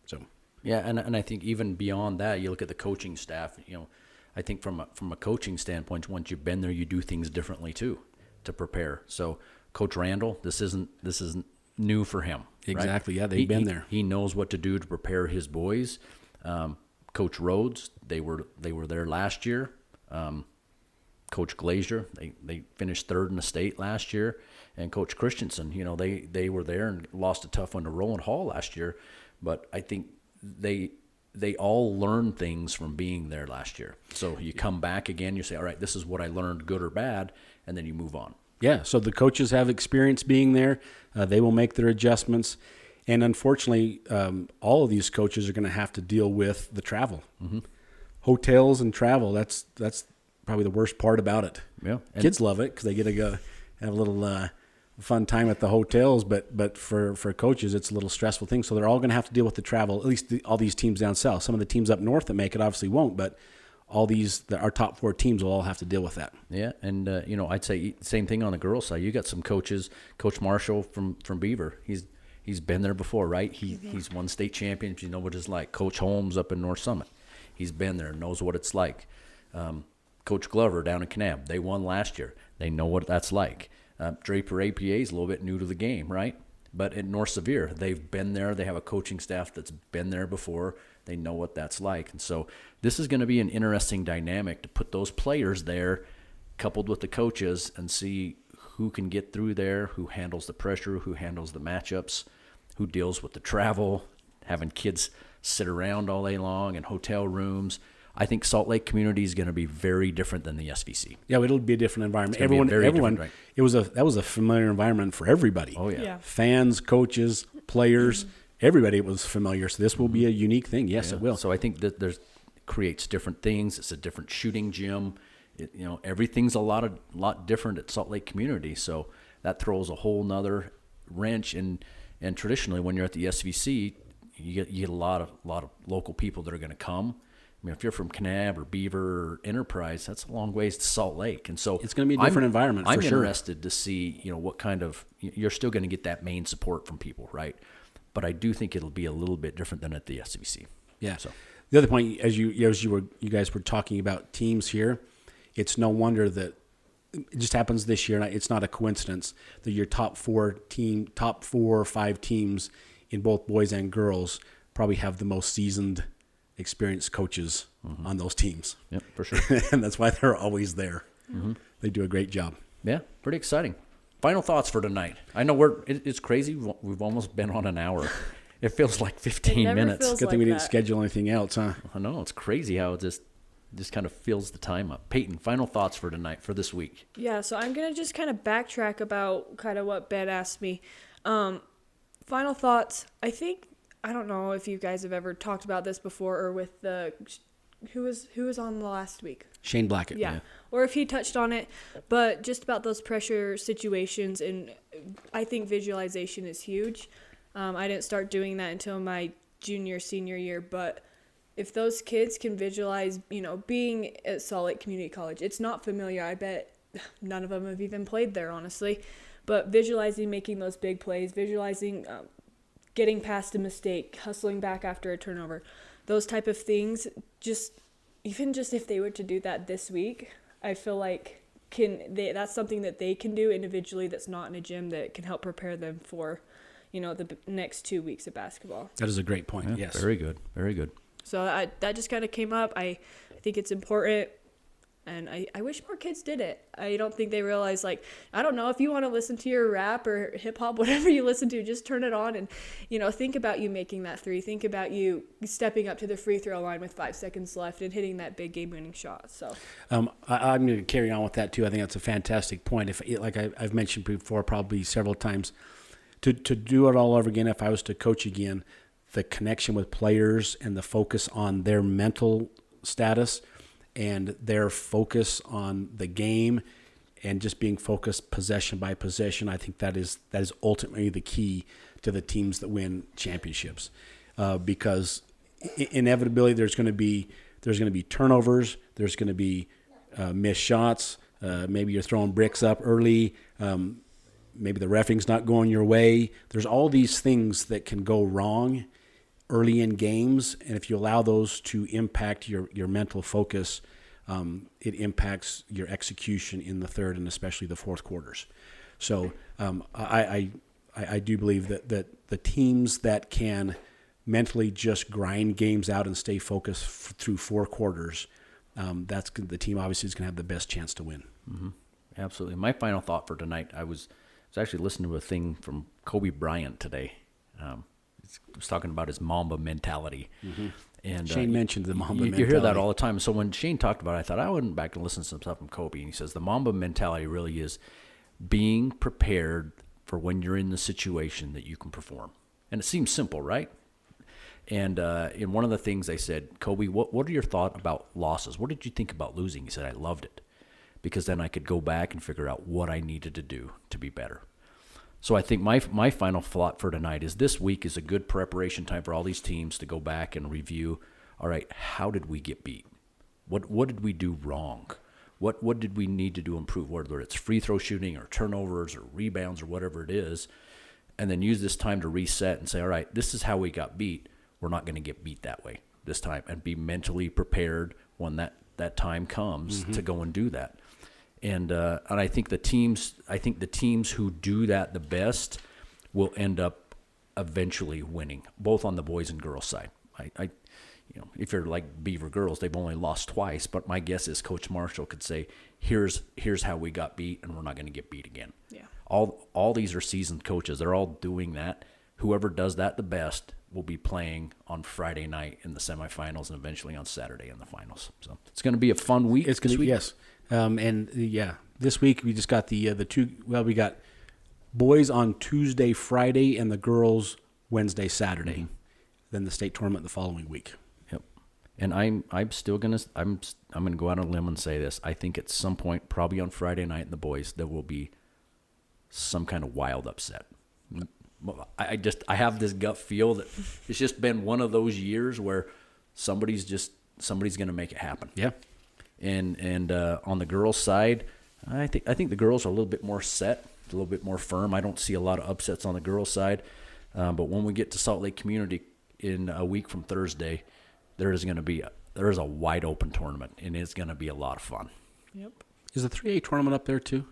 So. Yeah, and I think even beyond that, you look at the coaching staff. You know, I think from a coaching standpoint, once you've been there, you do things differently too to prepare. So Coach Randall, this isn't new for him. Exactly. Right? Yeah, they've been there. He knows what to do to prepare his boys. Coach Rhodes, they were there last year. Coach Glazier, they finished 3rd in the state last year, and Coach Christensen, you know, they were there and lost a tough one to Roland Hall last year, but I think they all learned things from being there last year. So you come back again, you say, all right, this is what I learned, good or bad, and then you move on. Yeah, so the coaches have experience being there. They will make their adjustments. And unfortunately, all of these coaches are going to have to deal with the travel. Hotels and travel, that's probably the worst part about it. Yeah, Kids love it because they get to go have a little fun time at the hotels, but for coaches, it's a little stressful thing. So they're all going to have to deal with the travel, at least all these teams down south. Some of the teams up north that make it obviously won't, but all our top 4 teams will all have to deal with that. Yeah, and you know, I'd say same thing on the girls' side. You got some coaches. Coach Marshall from Beaver, he's been there before, right? He's won state champions. You know what it's like. Coach Holmes up in North Summit, he's been there, knows what it's like. Coach Glover down in Kanab, they won last year. They know what that's like. Draper APA is a little bit new to the game, right? But at North Sevier, they've been there. They have a coaching staff that's been there before. They know what that's like. And so this is going to be an interesting dynamic to put those players there, coupled with the coaches, and see who can get through there, who handles the pressure, who handles the matchups, who deals with the travel, having kids sit around all day long in hotel rooms. I think Salt Lake community is going to be very different than the SVC. Yeah, it'll be a different environment. Everyone, Right? That was a familiar environment for everybody. Oh yeah. Fans, coaches, players, everybody was familiar. So this will be a unique thing. Yes, it will. So I think that creates different things. It's a different shooting gym. Everything's a lot different at Salt Lake community. So that throws a whole nother wrench in. And traditionally, when you're at the SVC, you get a lot of local people that are going to come. I mean, if you're from Kanab or Beaver or Enterprise, that's a long ways to Salt Lake, and so it's going to be a different environment. I'm sure. interested to see, what kind of, you're still going to get that main support from people, right? But I do think it'll be a little bit different than at the SVC. Yeah. So the other point, as you guys were talking about teams here, it's no wonder that it just happens this year. And it's not a coincidence that your top 4 or 5 teams in both boys and girls probably have the most seasoned, experienced coaches on those teams. Yep, for sure. And that's why they're always there. They do a great job. Yeah, pretty exciting. Final thoughts for tonight. I know it's crazy. We've almost been on an hour. It feels like 15 minutes. Good thing we didn't schedule anything else, huh? I know, it's crazy how it just kind of fills the time up. Peyton, final thoughts for tonight, for this week. Yeah, so I'm going to just kind of backtrack about kind of what Ben asked me. Final thoughts, I don't know if you guys have ever talked about this before or with who was on the last week? Shane Blackett. Yeah. Or if he touched on it, but just about those pressure situations, and I think visualization is huge. I didn't start doing that until my senior year, but if those kids can visualize, being at Salt Lake Community College, it's not familiar. I bet none of them have even played there, honestly. But visualizing making those big plays, visualizing getting past a mistake, hustling back after a turnover, those type of things, just, even just if they were to do that this week, I feel like that's something that they can do individually that's not in a gym that can help prepare them for, the next 2 weeks of basketball. That is a great point. Yeah, yes. Very good. Very good. So that just kind of came up. I think it's important. And I wish more kids did it. I don't think they realize, I don't know, if you want to listen to your rap or hip-hop, whatever you listen to, just turn it on and, think about you making that three. Think about you stepping up to the free throw line with 5 seconds left and hitting that big game-winning shot. So I'm going to carry on with that, too. I think that's a fantastic point. If, like I've mentioned before probably several times, to do it all over again, if I was to coach again, the connection with players and the focus on their mental status and their focus on the game and just being focused possession by possession, I think that is ultimately the key to the teams that win championships. Because inevitably there's going to be turnovers, there's going to be missed shots. Maybe you're throwing bricks up early. Maybe the reffing's not going your way. There's all these things that can go wrong early in games, and if you allow those to impact your mental focus, it impacts your execution in the third and especially the fourth quarters. So I do believe that the teams that can mentally just grind games out and stay focused through 4 quarters, that's the team obviously is going to have the best chance to win. Mm-hmm. Absolutely. My final thought for tonight, I was actually listening to a thing from Kobe Bryant today. He was talking about his Mamba mentality. Mm-hmm. And Shane mentioned the Mamba mentality. You hear that all the time. So when Shane talked about it, I thought I went back and listened to some stuff from Kobe. And he says the Mamba mentality really is being prepared for when you're in the situation that you can perform. And it seems simple, right? And in one of the things they said, Kobe, what are your thoughts about losses? What did you think about losing? He said, I loved it because then I could go back and figure out what I needed to do to be better. So I think my final thought for tonight is this week is a good preparation time for all these teams to go back and review, all right, how did we get beat? What did we do wrong? What did we need to do to improve, whether it's free throw shooting or turnovers or rebounds or whatever it is, and then use this time to reset and say, all right, this is how we got beat. We're not going to get beat that way this time, and be mentally prepared when that time comes to go and do that. And I think the teams who do that the best will end up eventually winning, both on the boys and girls side. If you're like Beaver Girls, they've only lost twice, but my guess is Coach Marshall could say, here's how we got beat, and we're not going to get beat again. Yeah. All these are seasoned coaches. They're all doing that. Whoever does that the best will be playing on Friday night in the semifinals and eventually on Saturday in the finals. So it's going to be a fun week. It's going to be, yes. This week we just got we got boys on Tuesday, Friday, and the girls Wednesday, Saturday. Mm-hmm. Then the state tournament the following week. Yep. And I'm gonna go out on a limb and say this. I think at some point, probably on Friday night in the boys, there will be some kind of wild upset. I have this gut feel that it's just been one of those years where somebody's gonna make it happen. Yeah. And on the girls' side, I think the girls are a little bit more set, a little bit more firm. I don't see a lot of upsets on the girls' side, but when we get to Salt Lake Community in a week from Thursday, there is a wide open tournament, and it's going to be a lot of fun. Yep. Is the 3A tournament up there too?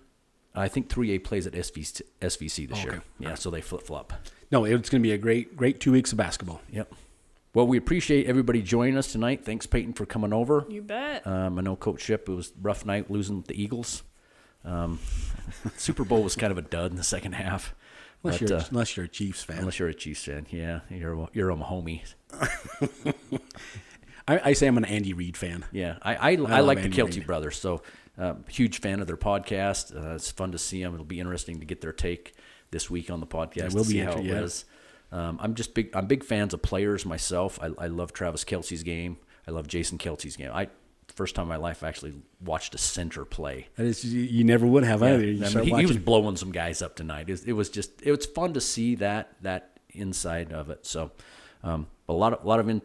I think 3A plays at SVC this year. Okay. Yeah, right. So they flip-flop. No, it's going to be a great 2 weeks of basketball. Yep. Well, we appreciate everybody joining us tonight. Thanks, Peyton, for coming over. You bet. I know Coach Ship, it was a rough night losing with the Eagles. Super Bowl was kind of a dud in the second half. Unless you're a Chiefs fan. Unless you're a Chiefs fan, yeah. You're a homie. I say I'm an Andy Reid fan. Yeah, I like the Kelty Reid. brothers, so huge fan of their podcast. It's fun to see them. It'll be interesting to get their take this week on the podcast to see how it was. I'm big fans of players myself. I love Travis Kelce's game. I love Jason Kelce's game. First time in my life I actually watched a center play. That is, you never would have either. He was blowing some guys up tonight. It was fun to see that inside of it. So a lot of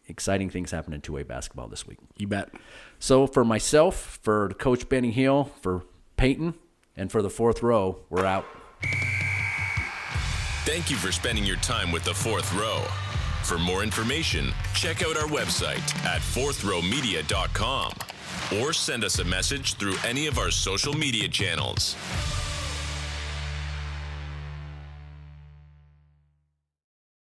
exciting things happen in 2A basketball this week. You bet. So for myself, for Coach Benny Hill, for Peyton, and for the Fourth Row, we're out. Thank you for spending your time with the Fourth Row. For more information, check out our website at fourthrowmedia.com or send us a message through any of our social media channels.